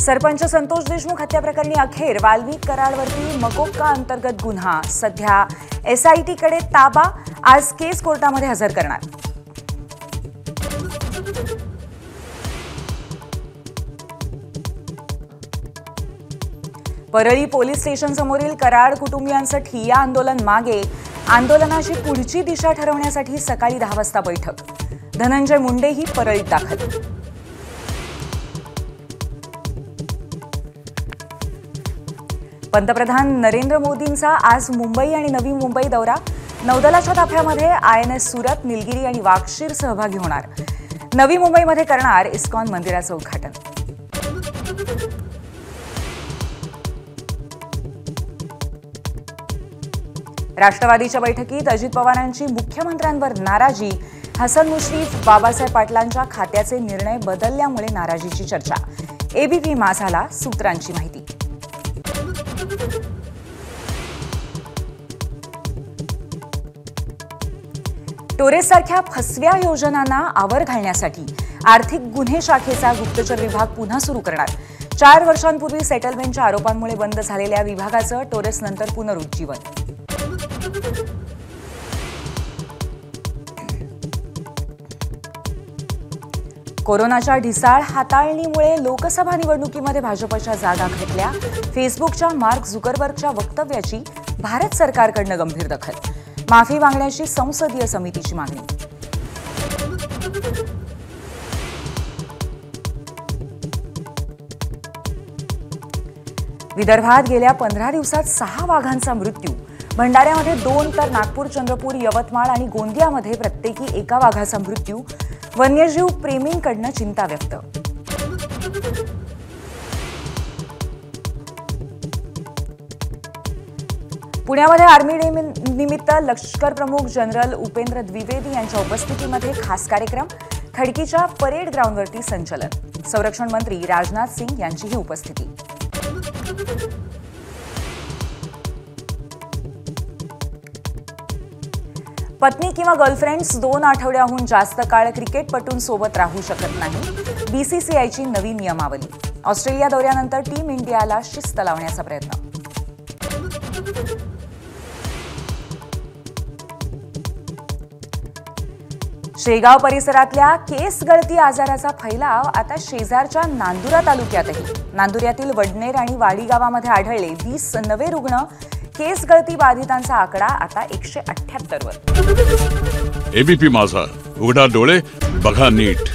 सरपंच संतोष देशमुख हत्या प्रकरणी अखेर वाल्मिक कराडवरती मकोका अंतर्गत गुन्हा, सध्या SIT कडे ताबा। आज केस कोर्टामध्ये हजर करणार। परळी पोलीस स्टेशन समोरील कराड कुटुंबियांचं ठिय्या आंदोलन मागे। आंदोलनाची पुढची दिशा ठरवण्यासाठी सकाळी 10 वाजता बैठक। धनंजय मुंडेही परळीत दाखल। पंतप्रधान नरेंद्र मोदींचा आज मुंबई आणि नवी मुंबई दौरा। नौदलाच्या ताफ्यामध्ये INS सुरत, निलगिरी आणि वागशीर सहभागी होणार। नवी मुंबईमध्ये करणार इस्कॉन मंदिराचं उद्घाटन। राष्ट्रवादीच्या बैठकीत अजित पवारांची मुख्यमंत्र्यांवर नाराजी। हसन मुश्रीफ, बाबासाहेब पाटलांच्या खात्याचे निर्णय बदलल्यामुळे नाराजीची चर्चा। ABP माझाला सूत्रांची माहिती। टोरेससारख्या फसव्या योजनांना आवर घालण्यासाठी आर्थिक गुन्हे शाखेचा गुप्तचर विभाग पुन्हा सुरू करणार। 4 वर्षांपूर्वी सेटलमेंटच्या आरोपांमुळे बंद झालेल्या विभागाचं टोरेसनंतर पुनरुज्जीवन। कोरोनाच्या ढिसाळ हाताळणीमुळे लोकसभा निवडणुकीमध्ये भाजपच्या जागा घटल्या। फेसबुकच्या मार्क झुकरबर्गच्या वक्तव्याची भारत सरकारकडून गंभीर दखल। माफी मागण्याची संसदीय समितीची मागणी। विदर्भात गेल्या 15 दिवसात 6 वाघांचा मृत्यू। भंडाऱ्यामध्ये 2 तर नागपूर, चंद्रपूर, यवतमाळ आणि गोंदियामध्ये प्रत्येकी 1 वाघाचा मृत्यू। वन्यजीव प्रेमींकडून चिंता व्यक्त। पुण्यामध्ये आर्मी डे निमित्त लष्कर प्रमुख जनरल उपेंद्र द्विवेदी यांच्या उपस्थितीमध्ये खास कार्यक्रम। खडकीच्या परेड ग्राउंडवरती संचलन। संरक्षण मंत्री राजनाथ सिंग यांचीही उपस्थिती। पत्नी किंवा गर्लफ्रेंड्स 2 आठवड्याहून जास्त काळ क्रिकेटपटूंसोबत राहू शकत नाही। BCCIची नवी नियमावली। ऑस्ट्रेलिया दौऱ्यानंतर टीम इंडियाला शिस्त लावण्याचा प्रयत्न। शेगाव परिसरातल्या केस गळती आजाराचा फैलाव आता शेजारच्या नांदुरा तालुक्यातही। नांदुऱ्यातील वडनेर आणि वाडी गावामध्ये आढळले 20 नवे रुग्ण। केस गळती बाधितांचा आकडा आता 178 वर। ABP माझा, उघडा डोळे बघा नीट।